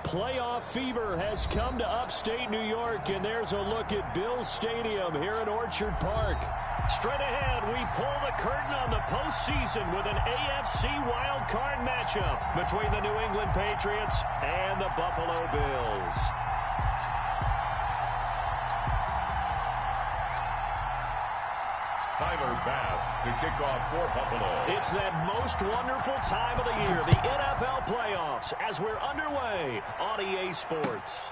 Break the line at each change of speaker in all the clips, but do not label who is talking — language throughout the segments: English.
Playoff fever has come to upstate New York, and there's a look at Bills Stadium here in Orchard Park. Straight ahead, we pull the curtain on the postseason with an AFC wildcard matchup between the New England Patriots and the Buffalo Bills.
Tyler Bass to kick off for Buffalo.
It's that most wonderful time of the year, the NFL playoffs, as we're underway on EA Sports.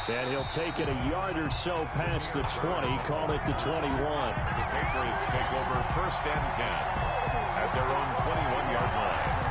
And he'll take it a yard or so past the 20, call it the 21.
The Patriots take over 1st and 10 at their own 21-yard line.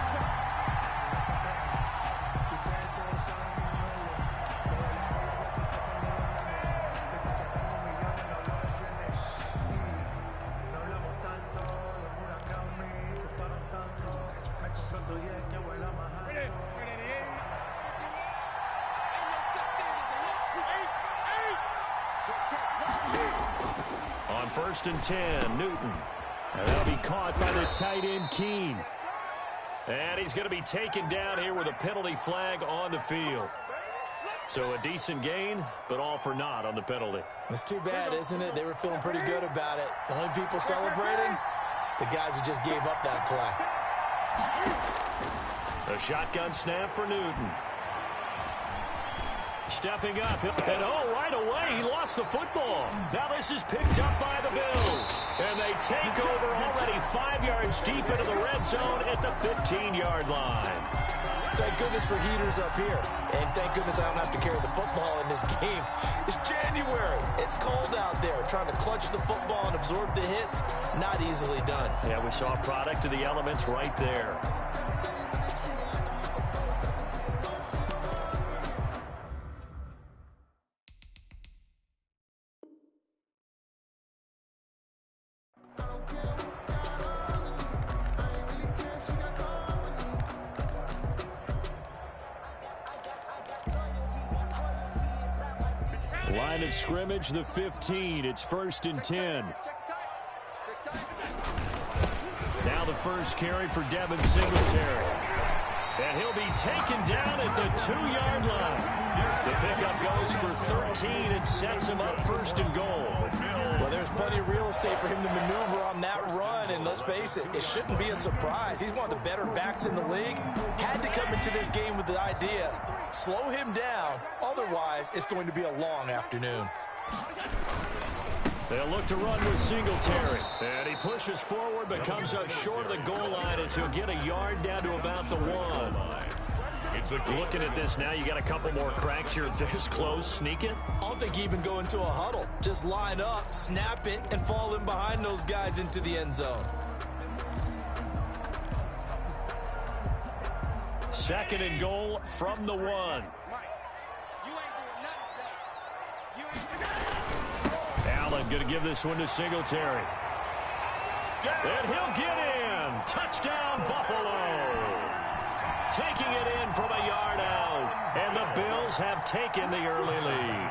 On 1st and 10, Newton. And that'll be caught by the tight end, Keene. And he's going to be taken down here with a penalty flag on the field. So a decent gain, but all for naught on the penalty.
It's too bad, isn't it? They were feeling pretty good about it. The only people celebrating, the guys who just gave up that play.
A shotgun snap for Newton. Stepping up, and right away, he lost the football. Now this is picked up by the Bills. And they take over already 5 yards deep into the red zone at the 15-yard line.
Thank goodness for heaters up here. And thank goodness I don't have to carry the football in this game. It's January. It's cold out there. Trying to clutch the football and absorb the hits, not easily done.
Yeah, we saw a product of the elements right there. Line of scrimmage, the 15. It's 1st and 10. Now the first carry for Devin Singletary. And he'll be taken down at the 2-yard line. The pickup goes for 13 and sets him up 1st and goal.
Well, there's plenty of real estate for him to maneuver on that run, and let's face it, it shouldn't be a surprise. He's one of the better backs in the league. Had to come into this game with the idea, slow him down, otherwise it's going to be a long afternoon.
They'll look to run with Singletary. And he pushes forward but comes up short of the goal line as he'll get a yard down to about the 1. Looking at this now, you got a couple more cracks here this close. Sneak it.
I don't think you even go into a huddle. Just line up, snap it, and fall in behind those guys into the end zone.
2nd and goal from the 1. Allen going to give this one to Singletary. And he'll get in. Touchdown, Buffalo. Taking it in from a yard out. And the Bills have taken the early lead.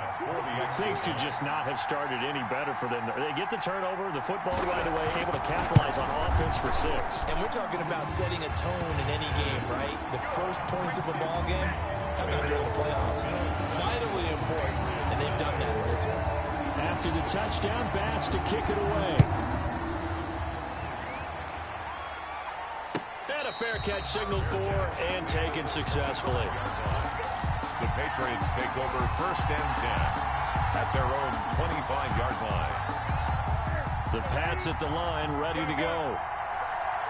Things could just not have started any better for them. They get the turnover, the football right away, able to capitalize on offense for 6.
And we're talking about setting a tone in any game, right? The first points of a ball game, how about during the playoffs? Vitally important, and they've done that in this one.
After the touchdown, Bass to kick it away. And a fair catch signaled for and taken successfully.
The Patriots take over 1st and 10 at their own 25-yard line.
The Pats at the line, ready to go.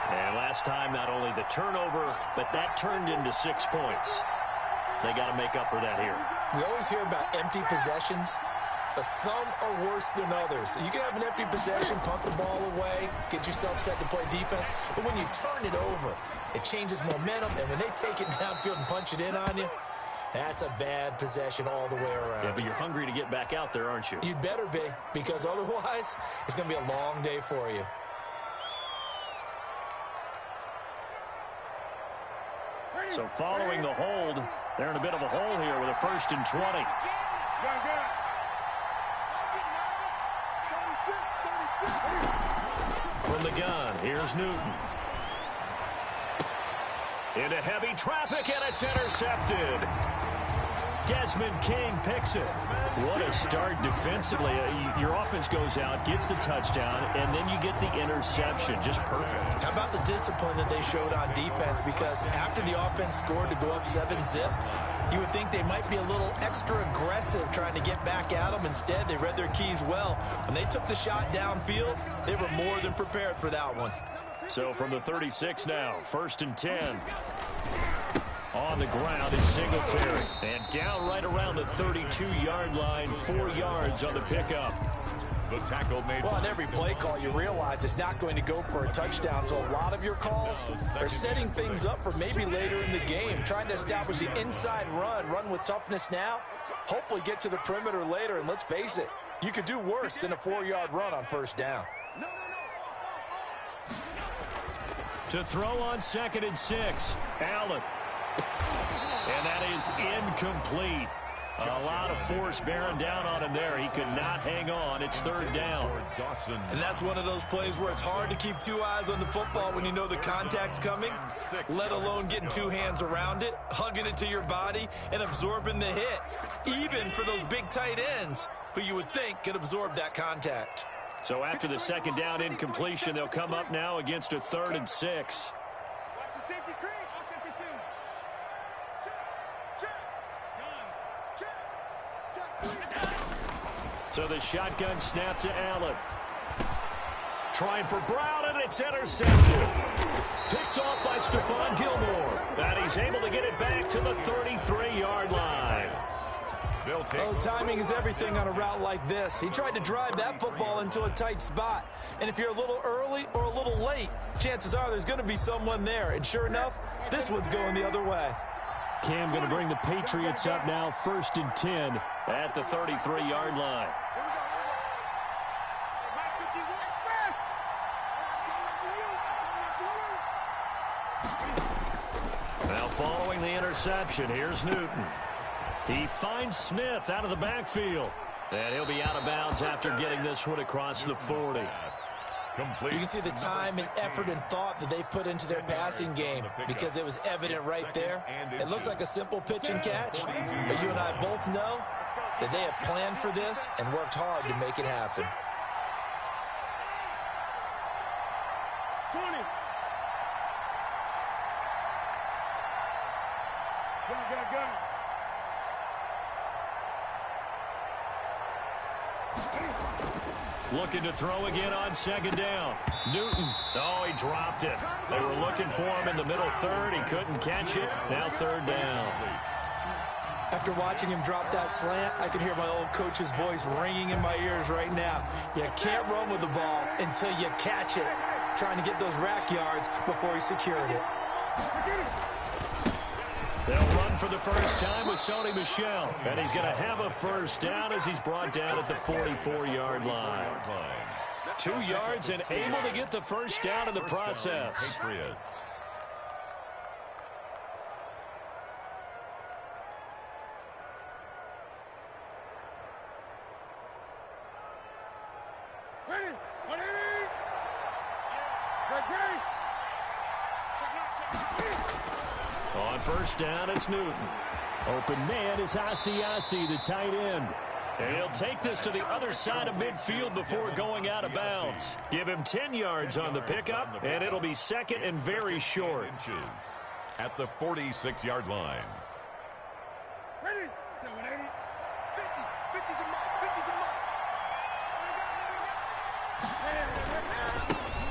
And last time, not only the turnover, but that turned into 6 points. They got to make up for that here.
We always hear about empty possessions, but some are worse than others. You can have an empty possession, punt the ball away, get yourself set to play defense, but when you turn it over, it changes momentum, and when they take it downfield and punch it in on you, that's a bad possession all the way around.
Yeah, but you're hungry to get back out there, aren't you?
You'd better be, because otherwise, it's going to be a long day for you.
So following the hold, they're in a bit of a hole here with a 1st and 20. From the gun, here's Newton. Into heavy traffic, and it's intercepted. Desmond King picks it. What a start defensively. Your offense goes out, gets the touchdown, and then you get the interception. Just perfect.
How about the discipline that they showed on defense? Because after the offense scored to go up 7-zip, you would think they might be a little extra aggressive trying to get back at them. Instead, they read their keys well. When they took the shot downfield, they were more than prepared for that one.
So from the 36 now, 1st and 10. On the ground is Singletary. And down right around the 32-yard line, 4 yards on the pickup.
The tackle made.
Well, on every play call, you realize it's not going to go for a touchdown. So a lot of your calls are setting things up for maybe later in the game, trying to establish the inside run with toughness now, hopefully get to the perimeter later. And let's face it, you could do worse than a 4-yard run on 1st down.
To throw on 2nd and 6, Allen. And that is incomplete. A lot of force bearing down on him there. He could not hang on. It's 3rd down.
And that's one of those plays where it's hard to keep 2 eyes on the football when you know the contact's coming, let alone getting 2 hands around it, hugging it to your body, and absorbing the hit, even for those big tight ends who you would think could absorb that contact.
So after the 2nd down incompletion, they'll come up now against a 3rd and 6. So the shotgun snap to Allen. Trying for Brown, and it's intercepted. Picked off by Stephon Gilmore. And he's able to get it back to the 33-yard line.
Oh, timing is everything on a route like this. He tried to drive that football into a tight spot. And if you're a little early or a little late, chances are there's going to be someone there. And sure enough, this one's going the other way.
Cam going to bring the Patriots up now, 1st and 10 at the 33-yard line. Now following the interception, here's Newton. He finds Smith out of the backfield. And he'll be out of bounds after getting this one across the 40.
You can see the time and effort and thought that they've put into their passing game because it was evident right there. It looks like a simple pitch and catch, but you and I both know that they have planned for this and worked hard to make it happen.
20. Go.
Looking to throw again on 2nd down. Newton. Oh, he dropped it. They were looking for him in the middle 3rd. He couldn't catch it. Now 3rd down.
After watching him drop that slant, I can hear my old coach's voice ringing in my ears right now. You can't run with the ball until you catch it. Trying to get those rack yards before he secured it.
They'll run for the first time with Sony Michel. And he's going to have a 1st down as he's brought down at the 44-yard line. 2 yards and able to get the 1st down in the process.
Patriots.
Ready.
On 1st down, it's Newton. Open man is Asiasi, the tight end. And he'll take this to the other side of midfield before going out of bounds. Give him 10 yards on the pickup, and it'll be 2nd and very short.
At the 46-yard line.
Ready. 180. 50 to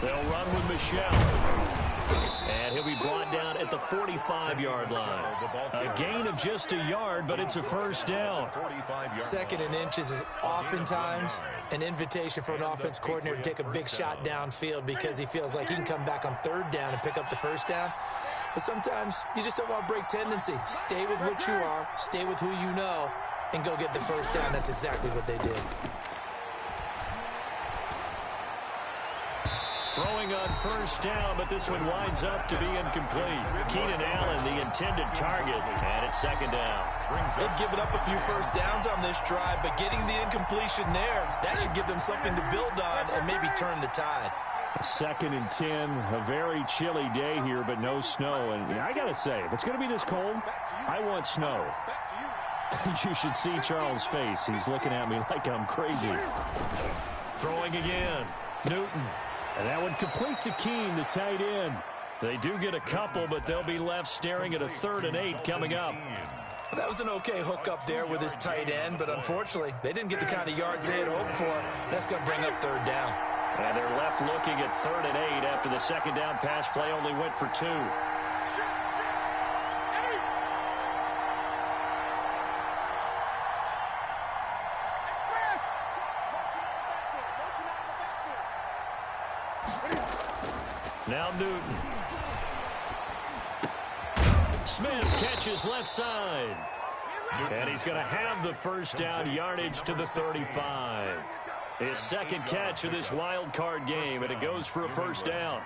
They'll run with Michel. And he'll be brought down at the 45-yard line. A gain of just a yard, but it's a 1st down.
2nd and inches is oftentimes an invitation for an offense coordinator to take a big shot downfield because he feels like he can come back on 3rd down and pick up the 1st down. But sometimes you just don't want to break tendency. Stay with what you are, stay with who you know, and go get the 1st down. That's exactly what they did.
Throwing on 1st down, but this one winds up to be incomplete. Keenan Allen, the intended target, and it's 2nd down.
They've given up a few 1st downs on this drive, but getting the incompletion there, that should give them something to build on and maybe turn the tide.
2nd and 10, a very chilly day here, but no snow. And I got to say, if it's going to be this cold, I want snow. You should see Charles' face. He's looking at me like I'm crazy. Throwing again. Newton. And that would complete to Keene, the tight end. They do get a couple, but they'll be left staring at a 3rd and 8 coming up.
That was an okay hookup there with his tight end, but unfortunately, they didn't get the kind of yards they had hoped for. That's going to bring up 3rd down.
And they're left looking at 3rd and 8 after the 2nd down pass play only went for 2. Now Newton. Smith catches left side. And he's going to have the 1st down, yardage to the 35. His 2nd catch of this wild card game, and it goes for a 1st down.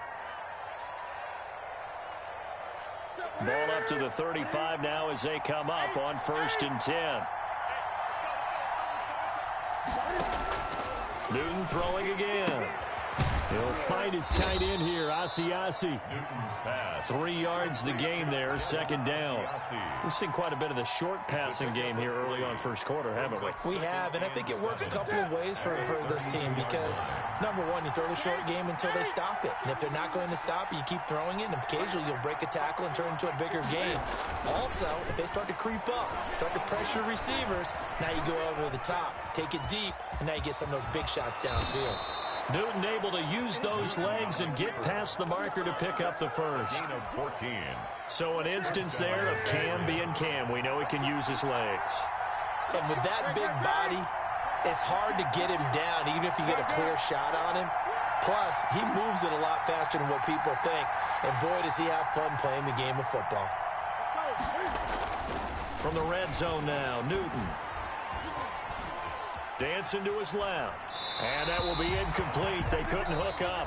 Ball up to the 35 now as they come up on 1st and 10. Newton throwing again. He'll find his tight end here, Asiasi.
Newton's pass.
3 yards the gain there, 2nd down. We've seen quite a bit of the short passing game here early on 1st quarter, haven't we?
We have, and I think it works a couple of ways for this team because, number one, you throw the short game until they stop it. And if they're not going to stop it, you keep throwing it, and occasionally you'll break a tackle and turn into a bigger game. Also, if they start to creep up, start to pressure receivers, now you go over the top, take it deep, and now you get some of those big shots downfield.
Newton able to use those legs and get past the marker to pick up the 1st.
Gain of 14.
So an instance there of Cam being Cam. We know he can use his legs.
And with that big body, it's hard to get him down, even if you get a clear shot on him. Plus, he moves it a lot faster than what people think. And boy, does he have fun playing the game of football.
From the red zone now, Newton. Dancing to his left. And that will be incomplete. They couldn't hook up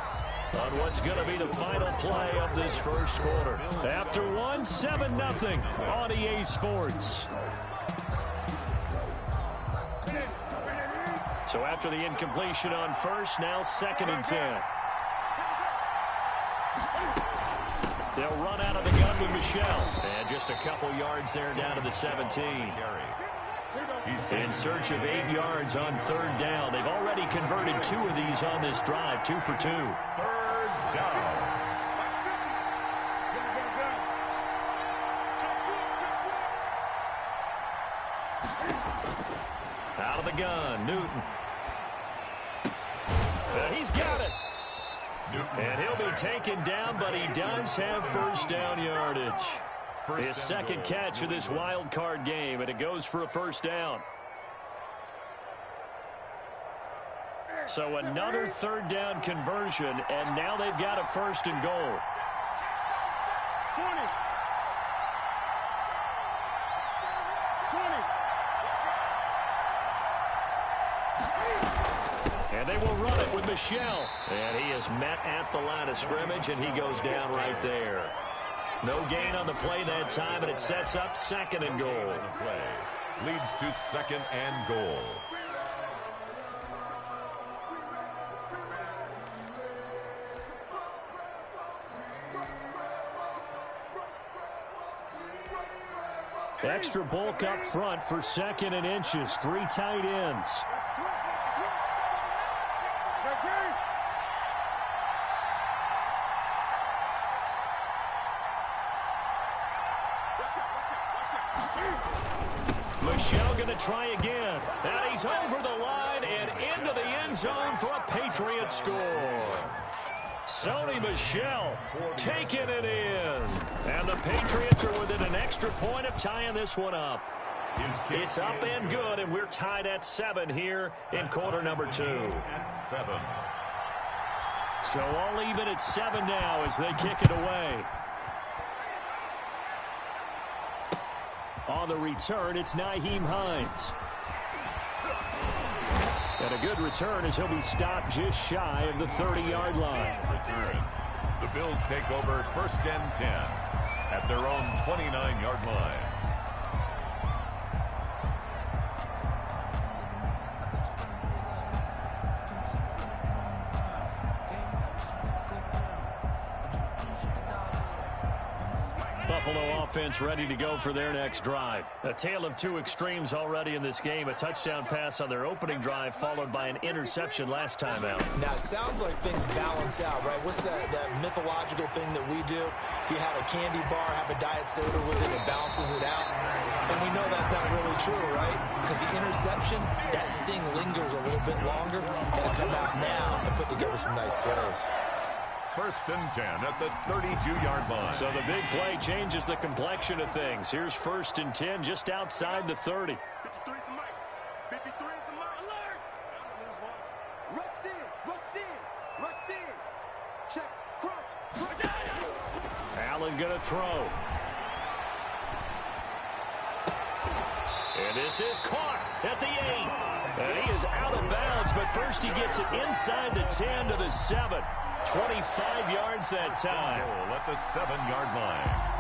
on what's going to be the final play of this 1st quarter. After 1, 7-0 on EA Sports. So after the incompletion on 1st, now 2nd and 10. They'll run out of the gun with Michelle. And just a couple yards there down to the 17. In search of 8 yards on 3rd down. They've already converted 2 of these on this drive, 2 for 2.
3rd down.
Out of the gun, Newton. He's got it. And he'll be taken down, but he does have 1st down yardage. His 2nd catch of this wild card game, and it goes for a 1st down. So another 3rd down conversion, and now they've got a 1st and goal.
20.
And they will run it with Michelle. And he is met at the line of scrimmage, and he goes down right there. No gain on the play that time, and it sets up 2nd and goal.
Leads to 2nd and goal.
Extra bulk up front for 2nd and inches. 3 tight ends. Michelle going to try again. And he's over the line and into the end zone for a Patriot score. Sony Michel taking it in. And the Patriots are within an extra point of tying this one up. It's up and good, and we're tied at 7 here in quarter number 2.
At 7.
So all even at 7 now as they kick it away. On the return, it's Nyheim Hines. And a good return as he'll be stopped just shy of the 30-yard line.
Return. The Bills take over 1st and 10 at their own 29-yard line.
Buffalo offense ready to go for their next drive. A tale of two extremes already in this game. A touchdown pass on their opening drive, followed by an interception last time out.
Now, it sounds like things balance out, right? What's that mythological thing that we do? If you have a candy bar, have a diet soda with it, it balances it out. And we know that's not really true, right? Because the interception, that sting lingers a little bit longer. Got to come out now and put together some nice plays.
1st and 10 at the 32-yard line.
So the big play changes the complexion of things. Here's 1st and 10 just outside the 30.
53 at the mic. 53 at the mic. Alert! Rush in. Rush in. Rush in. Check. Crunch.
Allen going to throw. And this is caught at the 8. And he is out of bounds, but first he gets it inside the 10 to the 7. 25 yards that time.
Goal at the 7-yard line.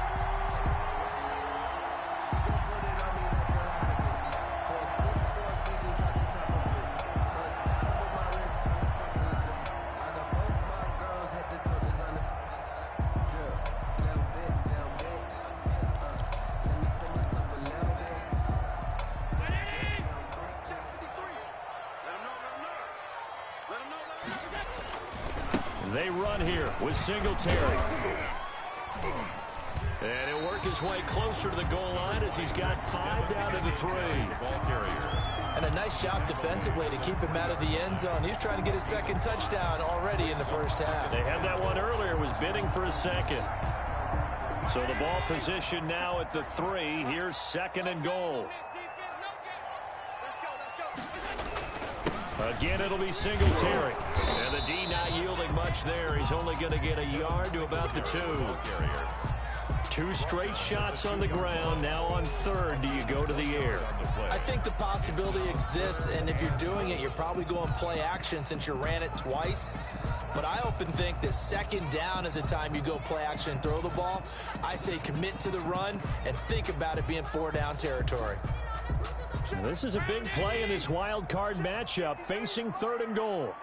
They run here with Singletary. And he'll work his way closer to the goal line as he's got 5 down to the 3.
Ball carrier.
And a nice job defensively to keep him out of the end zone. He was trying to get his second touchdown already in the first half.
They had that one earlier, was bidding for a second. So the ball position now at the 3. Here's 2nd and goal. Again, it'll be Singletary. And the D not yielding much there. He's only going to get a yard to about the 2. 2 straight shots on the ground. Now on 3rd, do you go to the air?
I think the possibility exists, and if you're doing it, you're probably going play action since you ran it twice. But I often think that 2nd down is the time you go play action and throw the ball. I say commit to the run and think about it being 4-down territory.
This is a big play in this wild card matchup, facing 3rd and goal.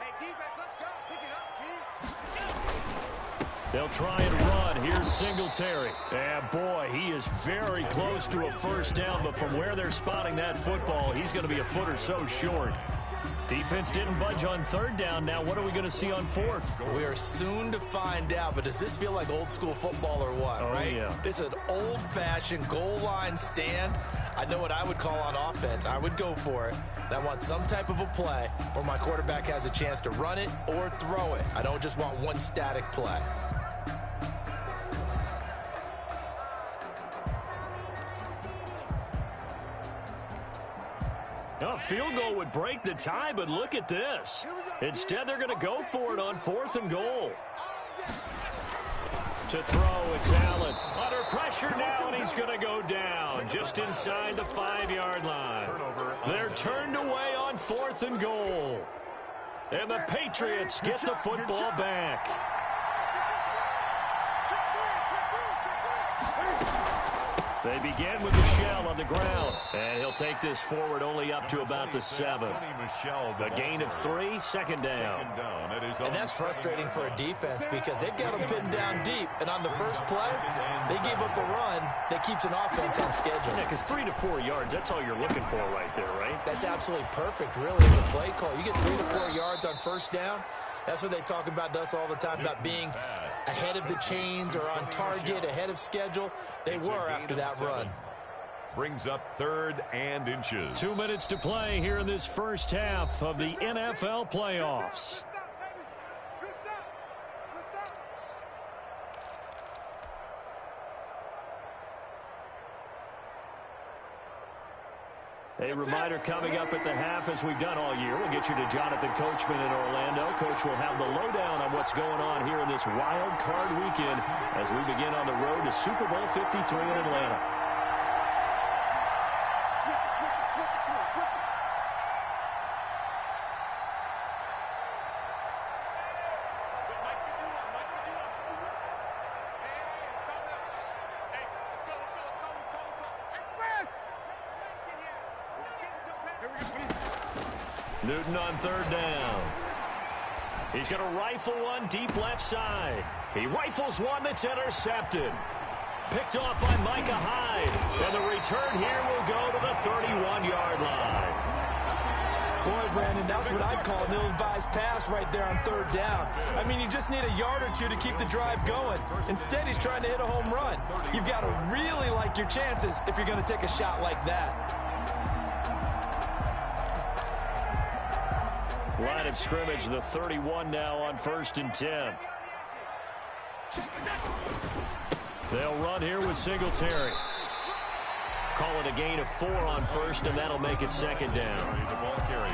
They'll try and run. Here's Singletary. And boy, he is very close to a 1st down, but from where they're spotting that football, he's going to be a foot or so short. Defense didn't budge on 3rd down. Now what are we going to see on 4th?
We are soon to find out, but does this feel like old school football or what, right?
Yeah.
It's an old-fashioned goal line stand. I know what I would call on offense. I would go for it. And I want some type of a play where my quarterback has a chance to run it or throw it. I don't just want one static play.
A field goal would break the tie, but look at this. Instead, they're going to go for it on 4th and goal. To throw, it's Allen. Under pressure now, and he's going to go down just inside the 5-yard line. They're turned away on 4th and goal. And the Patriots get the football back. They begin with the shell on the ground. And he'll take this forward only up to about the 7. A gain of 3, 2nd down.
And that's frustrating for a defense because they've got them pinned down deep. And on the first play, they give up a run that keeps an offense on schedule.
Yeah, because 3 to 4 yards, that's all you're looking for right there, right?
That's absolutely perfect, really, as a play call. You get 3 to 4 yards on 1st down. That's what they talk about to us all the time, about being ahead of the chains or on target, ahead of schedule. They were after that run.
Brings up 3rd and inches.
2 minutes to play here in this first half of the NFL playoffs. A reminder coming up at the half, as we've done all year. We'll get you to Jonathan Coachman in Orlando. Coach will have the lowdown on what's going on here in this wild card weekend as we begin on the road to Super Bowl 53 in Atlanta. Newton on 3rd down. He's going to rifle one deep left side. He rifles one that's intercepted. Picked off by Micah Hyde. And the return here will go to the 31-yard line.
Boy, Brandon, that's what I'd call an ill-advised pass right there on third down. I mean, you just need a yard or two to keep the drive going. Instead, he's trying to hit a home run. You've got to really like your chances if you're going to take a shot like that.
Line of scrimmage, the 31 now on 1st and 10. They'll run here with Singletary. Call it a gain of 4 on 1st, and that'll make it 2nd down.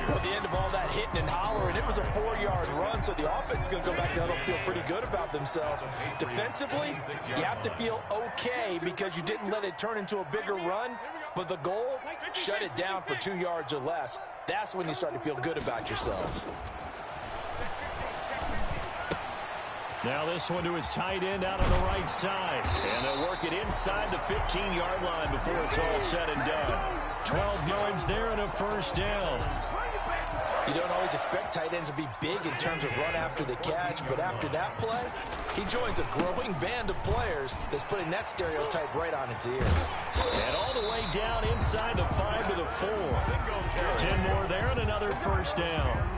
Well, at the end of all that hitting and hollering, it was a 4-yard run, so the offense is going to go back there and feel pretty good about themselves. Defensively, you have to feel okay because you didn't let it turn into a bigger run, but the goal, shut it down for 2 yards or less. That's when you start to feel good about yourselves.
Now this one to his tight end out on the right side. And they'll work it inside the 15-yard line before it's all said and done. 12 yards there and a 1st down.
You don't always expect tight ends to be big in terms of run after the catch, but after that play, he joins a growing band of players that's putting that stereotype right on its ears.
And all the way down inside the 5 to the 4. 10 more there and another 1st down.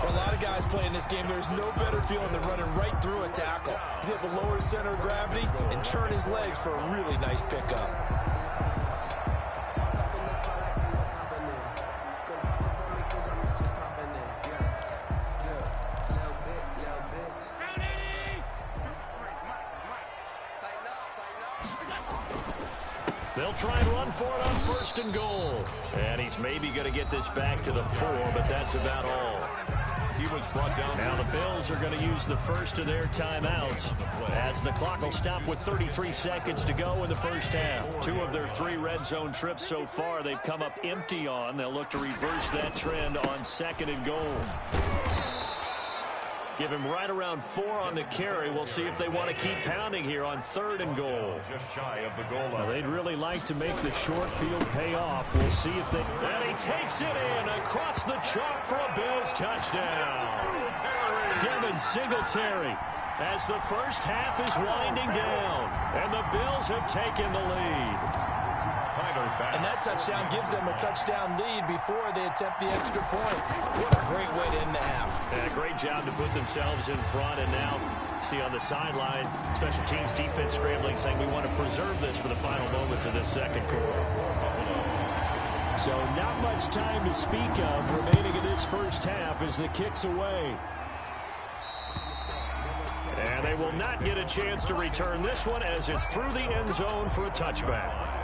For a lot of guys playing this game, there's no better feeling than running right through a tackle. He's able to lower his center of gravity and churn his legs for a really nice pickup.
They'll try and run for it on 1st and goal. And he's maybe going to get this back to the 4, but that's about all.
He was brought down.
Now the Bills are going to use the first of their timeouts as the clock will stop with 33 seconds to go in the 1st half. 2 of their 3 red zone trips so far they've come up empty on. They'll look to reverse that trend on 2nd and goal. Give him right around 4 on the carry. We'll see if they want to keep pounding here on 3rd and goal.
Just shy of the goal line.
Now, they'd really like to make the short field pay off. We'll see if they... And he takes it in across the chalk for a Bills touchdown. Devin Singletary as the 1st half is winding down. And the Bills have taken the lead.
And that touchdown gives them a touchdown lead before they attempt the extra point. What a great way to end the half.
And a great job to put themselves in front. And now, see on the sideline, special teams defense scrambling, saying we want to preserve this for the final moments of this 2nd quarter. So not much time to speak of remaining in this 1st half as the kick's away. And they will not get a chance to return this one as it's through the end zone for a touchback.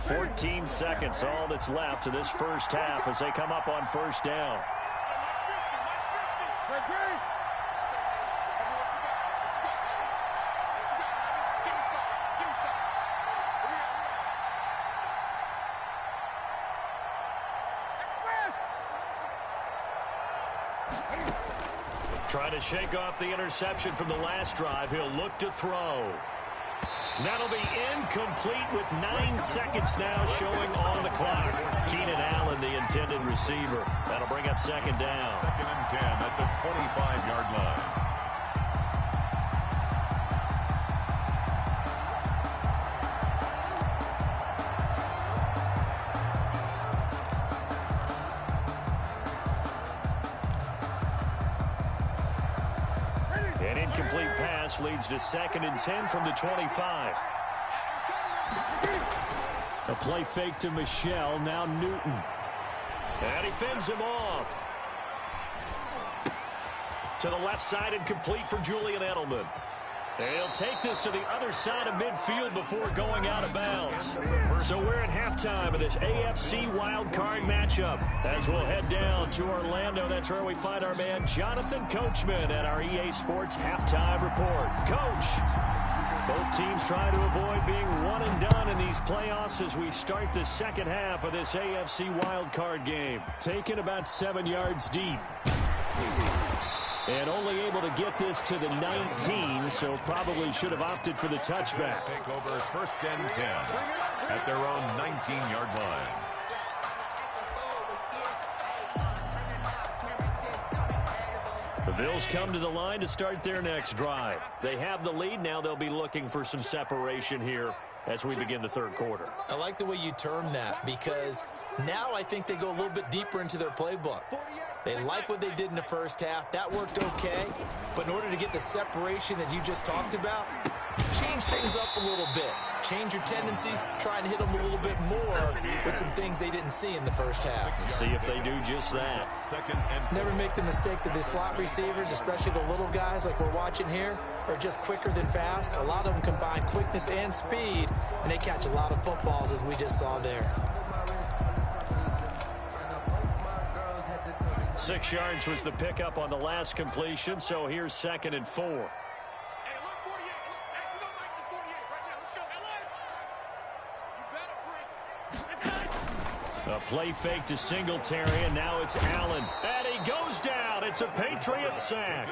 14 seconds, all that's left to this 1st half as they come up on 1st down. Trying to shake off the interception from the last drive. He'll look to throw. That'll be incomplete with 9 seconds now showing on the clock. Keenan Allen, the intended receiver. That'll bring up 2nd down.
2nd and 10 at the 25-yard line.
An incomplete pass leads to 2nd and 10 from the 25. A play fake to Michelle, now Newton. And he fends him off. To the left side and complete for Julian Edelman. He'll take this to the other side of midfield before going out of bounds. So we're at halftime of this AFC wildcard matchup. As we'll head down to Orlando, that's where we find our man Jonathan Coachman at our EA Sports Halftime Report. Coach, both teams try to avoid being one and done in these playoffs as we start the 2nd half of this AFC wildcard game. Taken about 7 yards deep. And only able to get this to the 19, so probably should have opted for the touchback.
Take over 1st and 10 at their own 19-yard line.
Bills come to the line to start their next drive. They have the lead. Now they'll be looking for some separation here as we begin the third quarter.
I like the way you term that, because now I think they go a little bit deeper into their playbook. They like what they did in the first half. That worked okay. But in order to get the separation that you just talked about, change things up a little bit. Change your tendencies. Try and hit them a little bit more with some things they didn't see in the first half.
See if they do just that.
Never make the mistake that the slot receivers, especially the little guys like we're watching here, are just quicker than fast. A lot of them combine quickness and speed, and they catch a lot of footballs, as we just saw there.
6 yards was the pickup on the last completion, so here's 2nd and 4. A play fake to Singletary, and now it's Allen. And he goes down. It's a Patriot sack.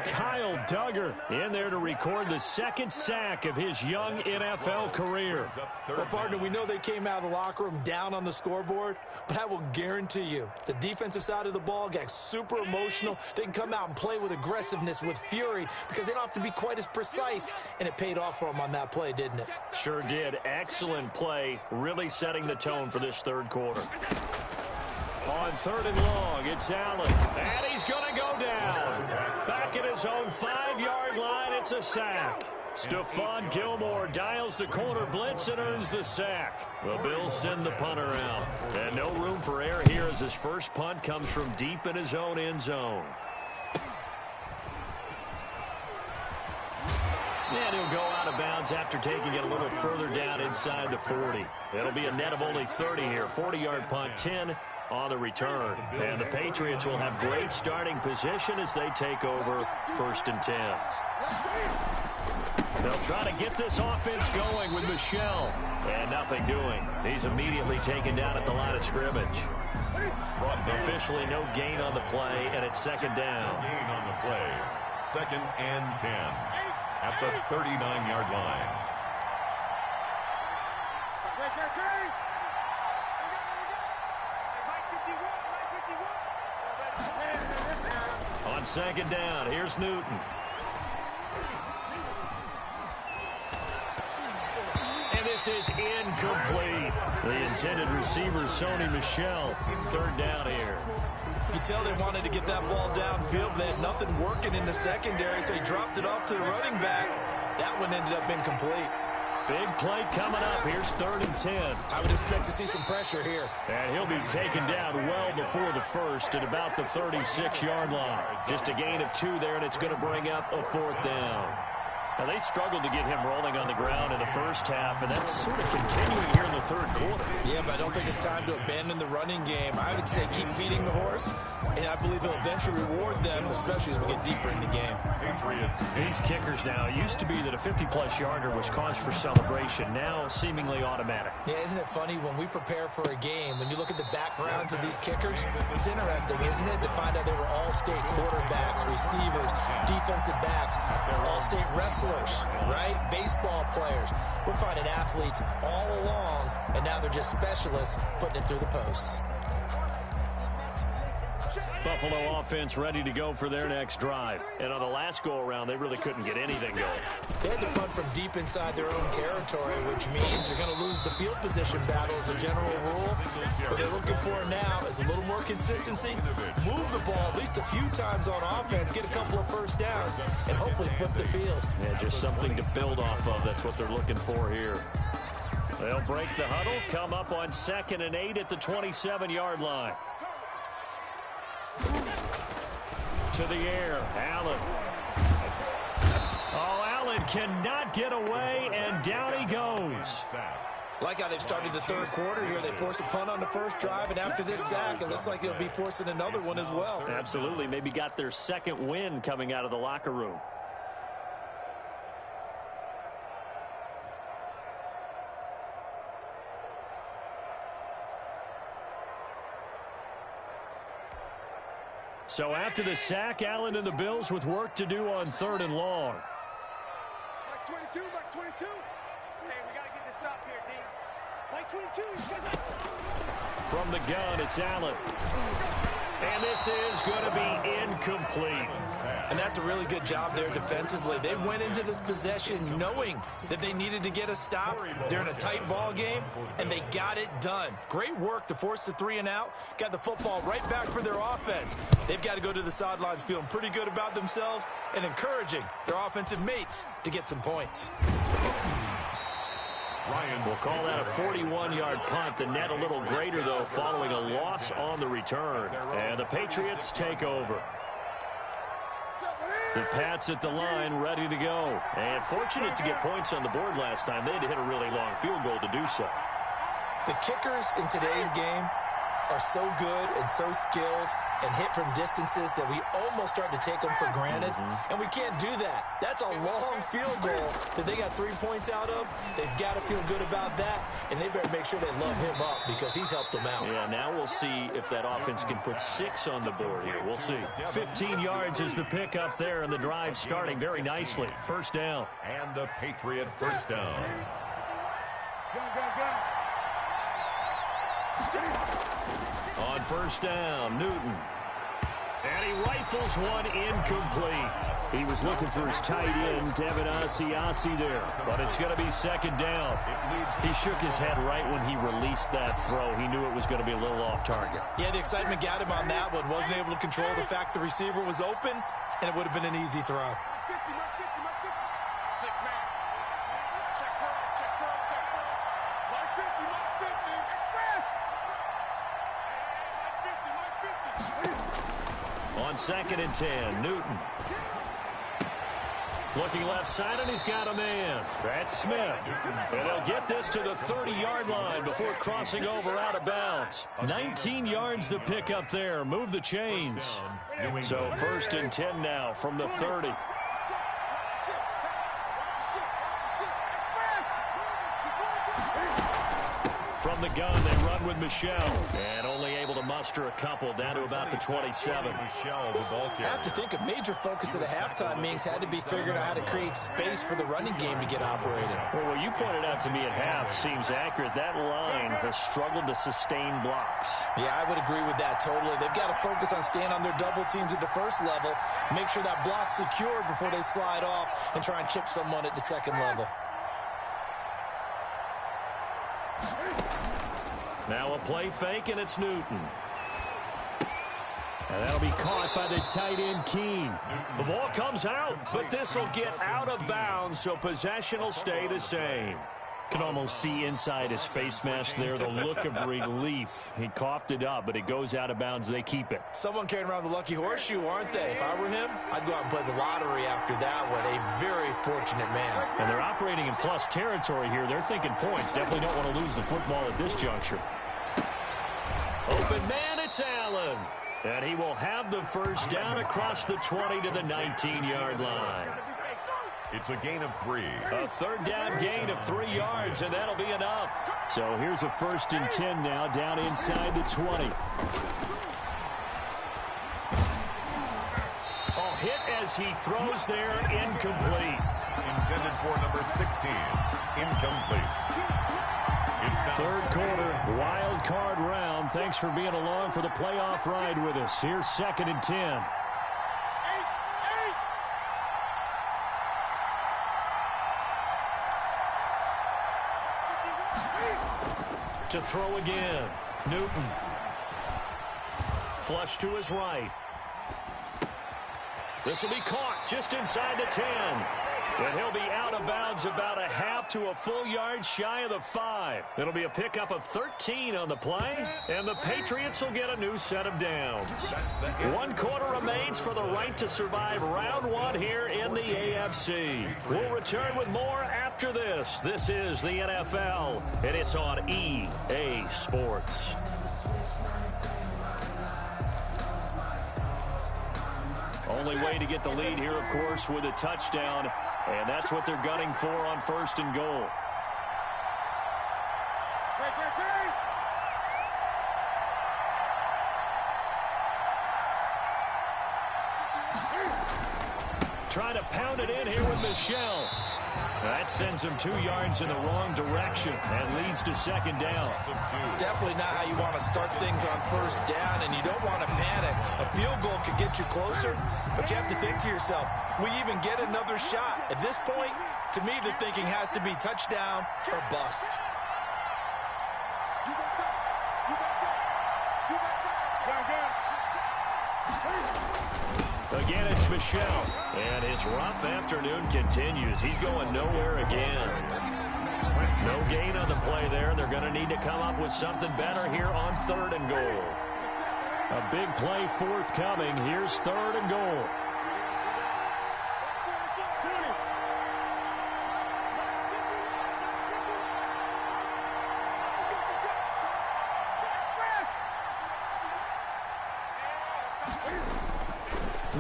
Kyle Duggar in there to record the 2nd sack of his young NFL career.
Well, partner, we know they came out of the locker room down on the scoreboard, but I will guarantee you the defensive side of the ball got super emotional. They can come out and play with aggressiveness, with fury, because they don't have to be quite as precise, and it paid off for them on that play, didn't it?
Sure did. Excellent play, really setting the tone for this third quarter. On 3rd and long, it's Allen, and he's going to go down. Back at his own 5-yard line, it's a sack. Stephon Gilmore dials the corner blitz and earns the sack. The Bills send the punter out. And no room for error here as his first punt comes from deep in his own end zone. And he'll go out of bounds after taking it a little further down inside the 40. It'll be a net of only 30 here. 40-yard punt, 10 on the return. And the Patriots will have great starting position as they take over 1st and 10. They'll try to get this offense going with Michel. And nothing doing. He's immediately taken down at the line of scrimmage. Officially no gain on the play, and it's 2nd down.
Gain on the play. 2nd and 10. At the 39-yard line.
On 2nd down, here's Newton. And this is incomplete. The intended receiver, Sony Michel. 3rd down here.
You tell they wanted to get that ball downfield, but they had nothing working in the secondary, so he dropped it off to the running back. That one ended up incomplete.
Big play coming up. Here's 3rd and 10.
I would expect to see some pressure here.
And he'll be taken down well before the first at about the 36-yard line. Just a gain of 2 there, and it's going to bring up a 4th down. Now, they struggled to get him rolling on the ground in the first half, and that's sort of continuing here in the third quarter.
Yeah, but I don't think it's time to abandon the running game. I would say keep feeding the horse, and I believe he'll eventually reward them, especially as we get deeper in the game.
These kickers now, it used to be that a 50-plus yarder was cause for celebration. Now, seemingly automatic.
Yeah, isn't it funny when we prepare for a game, when you look at the backgrounds of these kickers, it's interesting, isn't it, to find out they were all-state quarterbacks, receivers, defensive backs, all-state wrestlers, right? Baseball players. We're finding athletes all along, and now they're just specialists putting it through the posts.
Buffalo offense ready to go for their next drive. And on the last go-around, they really couldn't get anything going.
They had to punt from deep inside their own territory, which means they're going to lose the field position battle as a general rule. What they're looking for now is a little more consistency, move the ball at least a few times on offense, get a couple of first downs, and hopefully flip the field.
Yeah, just something to build off of. That's what they're looking for here. They'll break the huddle, come up on 2nd and 8 at the 27-yard line. To the air, Allen. Oh, Allen cannot get away, and down he goes.
Like how they've started the third quarter here. They force a punt on the first drive, and after this sack, it looks like they'll be forcing another one as well.
Absolutely. Maybe got their 2nd win coming out of the locker room. So after the sack, Allen and the Bills with work to do on 3rd and long.
Mike 22, Mike 22. Hey, we got to get this stop here, D. Mike 22, he's
From the gun, it's Allen. And this is going to be incomplete.
And that's a really good job there defensively. They went into this possession knowing that they needed to get a stop. They're in a tight ball game, and they got it done. Great work to force the 3 and out. Got the football right back for their offense. They've got to go to the sidelines feeling pretty good about themselves and encouraging their offensive mates to get some points.
We'll call that a 41-yard punt. The net a little greater, though, following a loss on the return. And the Patriots take over. The Pats at the line, ready to go. And fortunate to get points on the board last time. They had to hit a really long field goal to do so.
The kickers in today's game are so good and so skilled and hit from distances that we almost start to take them for granted. And we can't do that. That's a long field goal that they got 3 points out of. They've got to feel good about that, and they better make sure they love him up because he's helped them out.
Yeah, now we'll see if that offense can put 6 on the board here. We'll see. 15 yards is the pick up there, and the drive starting very nicely. First down.
And the Patriot first down.
On first down, Newton. And he rifles one incomplete. He was looking for his tight end, Devin Asiasi there. But it's going to be second down. He shook his head right when he released that throw. He knew it was going to be a little off target.
Yeah, the excitement got him on that one. Wasn't able to control the fact the receiver was open, and it would have been an easy throw.
On second and 10, Newton. Looking left side, and he's got a man. That's Smith. And they'll get this to the 30-yard line before crossing over out of bounds. 19 yards the pick up there. Move the chains. So first and 10 now from the 30. From the gun, they run with Michelle. And only able to muster a couple down to about the 27.
Michelle, the ball carrier.
I have to think a major focus of the halftime meetings had to be figuring out how to create space for the running game to get operating.
Well, what you pointed out to me at half seems accurate. That line has struggled to sustain blocks.
Yeah, I would agree with that totally. They've got to focus on staying on their double teams at the first level, make sure that block's secured before they slide off and try and chip someone at the second level.
Now a play fake, and it's Newton. And that'll be caught by the tight end, Keene. The ball comes out, but this will get out of bounds, so possession will stay the same. Can almost see inside his face mask there the look of relief. He coughed it up, but it goes out of bounds. They keep it.
Someone carrying around the lucky horseshoe, aren't they? If I were him, I'd go out and play the lottery after that one. A very fortunate man.
And they're operating in plus territory here. They're thinking points. Definitely don't want to lose the football at this juncture. Open man, it's Allen. And he will have the first down across the 20 to the 19-yard line.
It's a gain of 3.
A third down gain of 3 yards, and that'll be enough. So here's a first and 10 now, down inside the 20. Oh, hit as he throws there, incomplete.
Intended for number 16. Incomplete. It's
Third quarter, wild card round. Thanks for being along for the playoff ride with us. Here's second and 10. To throw again, Newton. Flush to his right. This will be caught just inside the 10. And he'll be out of bounds about a half to a full yard shy of the 5. It'll be a pickup of 13 on the play, and the Patriots will get a new set of downs. 1 quarter remains for the right to survive round 1 here in the AFC. We'll return with more after this. This is the NFL, and it's on EA Sports. Only way to get the lead here, of course, with a touchdown, and that's what they're gunning for on first and goal. Trying to pound it in here with Michelle. That sends him 2 yards in the wrong direction and leads to second down.
Definitely not how you want to start things on first down, and you don't want to panic. A field goal could get you closer, but you have to think to yourself, we even get another shot. At this point, to me, the thinking has to be touchdown or bust.
Again, it's Michel, and his rough afternoon continues. He's going nowhere again. No gain on the play there. They're going to need to come up with something better here on 3rd and goal. A big play forthcoming. Here's 3rd and goal.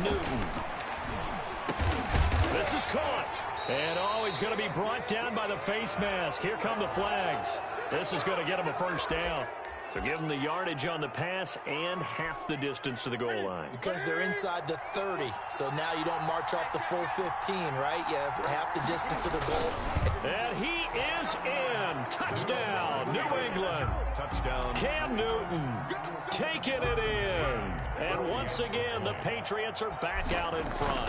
Newton. This is caught. And he's going to be brought down by the face mask. Here come the flags. This is going to get him a first down. So give him the yardage on the pass and half the distance to the goal line.
Because they're inside the 30, so now you don't march off the full 15, right? You have half the distance to the goal.
And he is in. Touchdown, New England.
Touchdown.
Cam Newton taking it in. And once again, the Patriots are back out in front.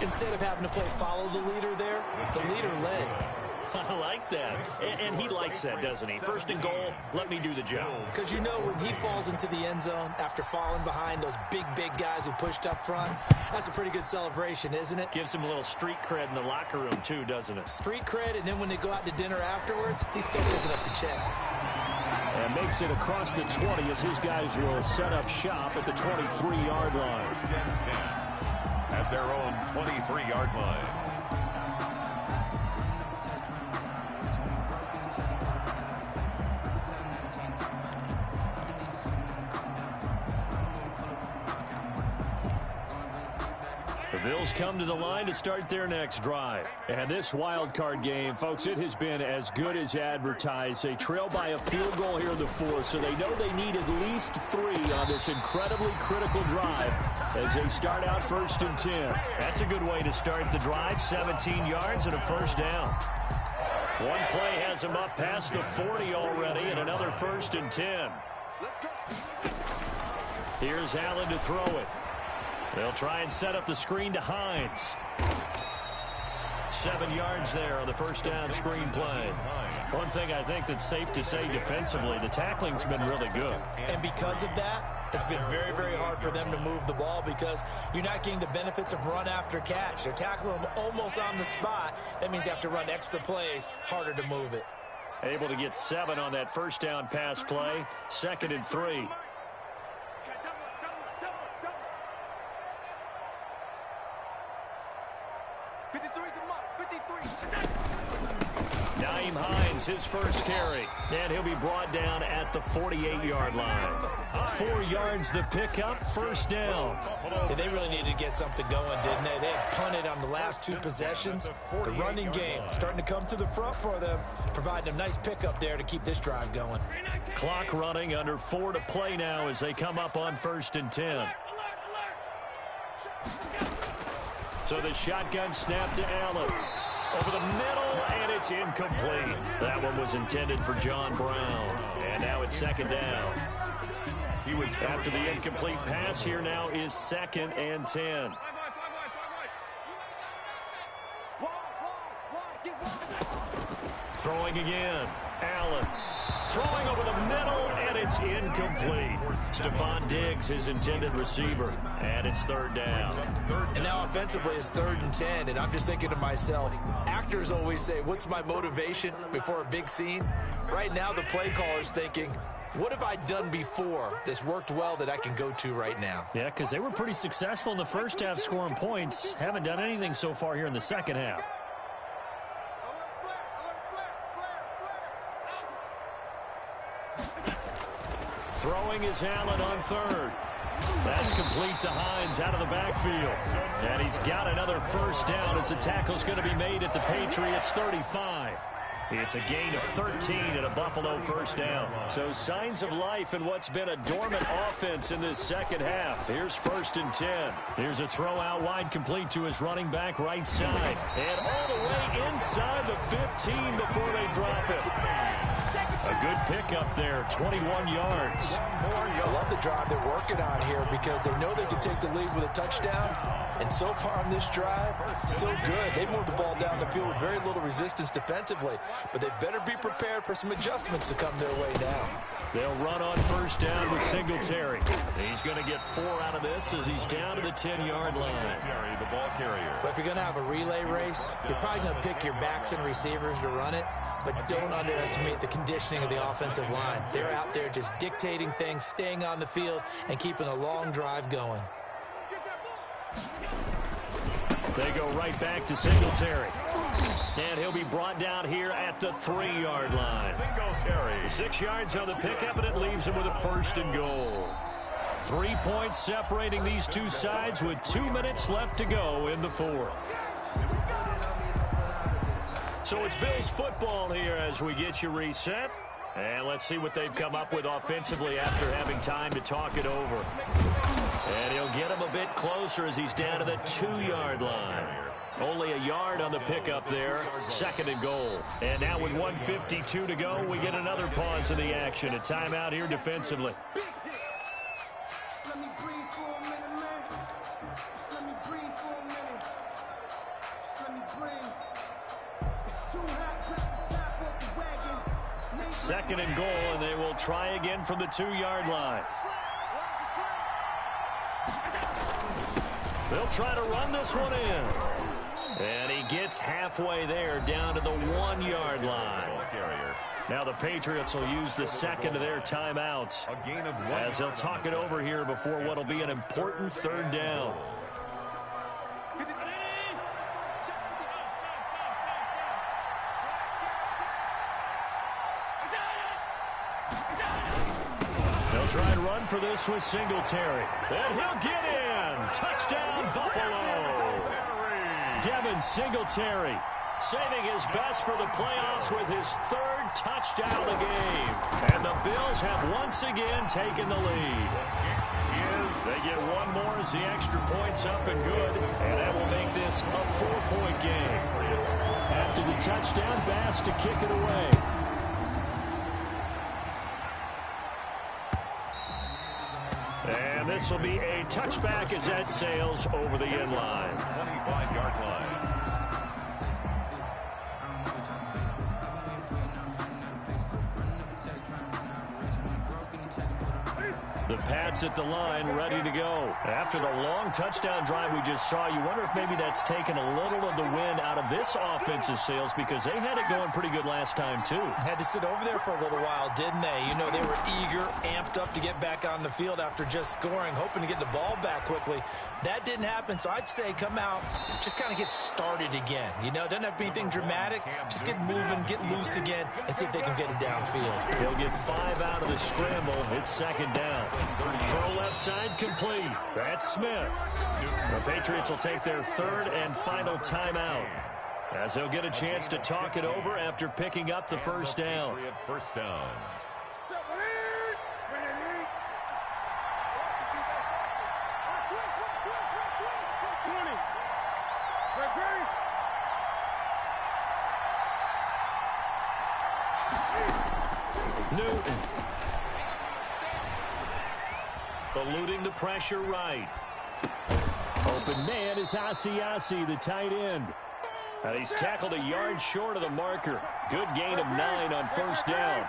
Instead of having to play follow the leader there, the leader led.
I like that. And he likes that, doesn't he? 1st and goal, let me do the job.
Because you know when he falls into the end zone after falling behind those big guys who pushed up front, that's a pretty good celebration, isn't it?
Gives him a little street cred in the locker room, too, doesn't it?
Street cred, and then when they go out to dinner afterwards, he's still picking up the check.
And makes it across the 20 as his guys will set up shop at the 23-yard line.
At their own 23-yard line.
The Bills come to the line to start their next drive. And this wild card game, folks, it has been as good as advertised. They trail by a field goal here in the 4th, so they know they need at least 3 on this incredibly critical drive as they start out 1st and 10. That's a good way to start the drive. 17 yards and a first down. One play has him up past the 40 already, and another 1st and 10. Here's Allen to throw it. They'll try and set up the screen to Hines. 7 yards there on the first down screen play. One thing I think that's safe to say defensively, the tackling's been really good.
And because of that, it's been very, very hard for them to move the ball because you're not getting the benefits of run after catch. They're tackling them almost on the spot. That means you have to run extra plays, harder to move it.
Able to get 7 on that first down pass play. 2nd and 3. Nyheim Hines, his first carry, and he'll be brought down at the 48-yard line. 4 yards the pickup, first down.
Yeah, they really needed to get something going, didn't they? They had punted on the last 2 possessions. The running game starting to come to the front for them, providing a nice pickup there to keep this drive going.
Clock running, under 4 to play now as they come up on 1st and 10. So the shotgun snap to Allen. Over the middle, and it's incomplete. That one was intended for John Brown. And now it's 2nd down. After the incomplete pass, here now is 2nd and 10. Throwing again. Allen. Throwing over the middle, and it's incomplete. Stephon Diggs, his intended receiver. And it's 3rd down.
And now offensively it's 3rd and 10, and I'm just thinking to myself, actors always say, what's my motivation before a big scene? Right now the play caller's thinking, what have I done before this worked well that I can go to right now?
Yeah, because they were pretty successful in the first half scoring points. Haven't done anything so far here in the second half. Throwing is Allen on 3rd. That's complete to Hines out of the backfield. And he's got another first down as the tackle's going to be made at the Patriots 35. It's a gain of 13 and a Buffalo first down. So signs of life in what's been a dormant offense in this second half. Here's 1st and 10. Here's a throw out wide, complete to his running back right side. And all the way inside the 15 before they drop it. A good pickup there, 21 yards.
I love the drive they're working on here because they know they can take the lead with a touchdown. And so far on this drive, so good. They moved the ball down the field with very little resistance defensively. But they better be prepared for some adjustments to come their way now.
They'll run on 1st down with Singletary. He's going to get 4 out of this as he's down to the 10-yard line.
The ball carrier.
But if you're going to have a relay race, you're probably going to pick your backs and receivers to run it. But don't underestimate the conditioning of the offensive line. They're out there just dictating things, staying on the field, and keeping a long drive going.
They go right back to Singletary. And he'll be brought down here at the 3-yard line.
Singletary.
6 yards on the pickup, and it leaves him with a 1st and goal. 3 points separating these two sides with 2 minutes left to go in the 4th. So it's Bills football here as we get you reset. And let's see what they've come up with offensively after having time to talk it over. And he'll get him a bit closer as he's down to the 2-yard line. Only a yard on the pickup there. 2nd and goal. And now with 1:52 to go, we get another pause in the action. A timeout here defensively.
Let me breathe for a minute, man. Let me breathe for a minute. Let me breathe. It's too hot, drop the top off the wagon.
2nd and goal, and they will try again from the 2-yard line. They'll try to run this one in. And he gets halfway there, down to the 1-yard line. Now the Patriots will use the 2nd of their timeouts as they'll talk it over here before what will be an important 3rd down. They'll try and run for this with Singletary. And he'll get in. Touchdown, Buffalo. Devin Singletary saving his best for the playoffs with his 3rd touchdown of the game. And the Bills have once again taken the lead. They get one more as the extra point's up and good. And that will make this a 4-point game. After the touchdown, Bass to kick it away. And this will be a touchback as that sails over the end line.
25-yard line.
The Pats at the line, ready to go. After the long touchdown drive we just saw, you wonder if maybe that's taken a little of the wind out of this offensive sails because they had it going pretty good last time, too.
Had to sit over there for a little while, didn't they? You know, they were eager, amped up to get back on the field after just scoring, hoping to get the ball back quickly. That didn't happen, so I'd say come out, just kind of get started again. You know, doesn't have to be anything dramatic. Just get moving, get loose again, and see if they can get it downfield.
They'll get 5 out of the scramble. It's 2nd down. Throw left side complete. That's Smith. The Patriots will take their 3rd and final timeout as they'll get a chance to talk it over after picking up the 1st down.
First down.
Newton. Eluding the pressure right. Open man is Asiasi, the tight end. And he's tackled a yard short of the marker. Good gain of 9 on 1st down.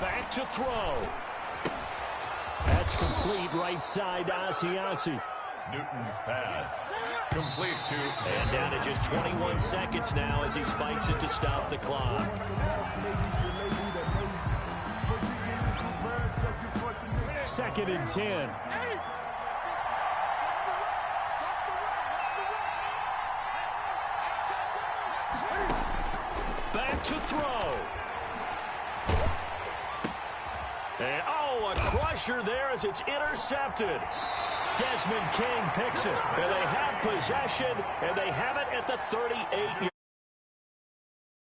Back to throw. That's complete right side to Asiasi.
Newton's pass. Complete to.
And down to just 21 seconds now as he spikes it to stop the clock. 2nd and 10. Back to throw. And, oh, a crusher there as it's intercepted. Desmond King picks it. And they have possession, and they have it at the 38.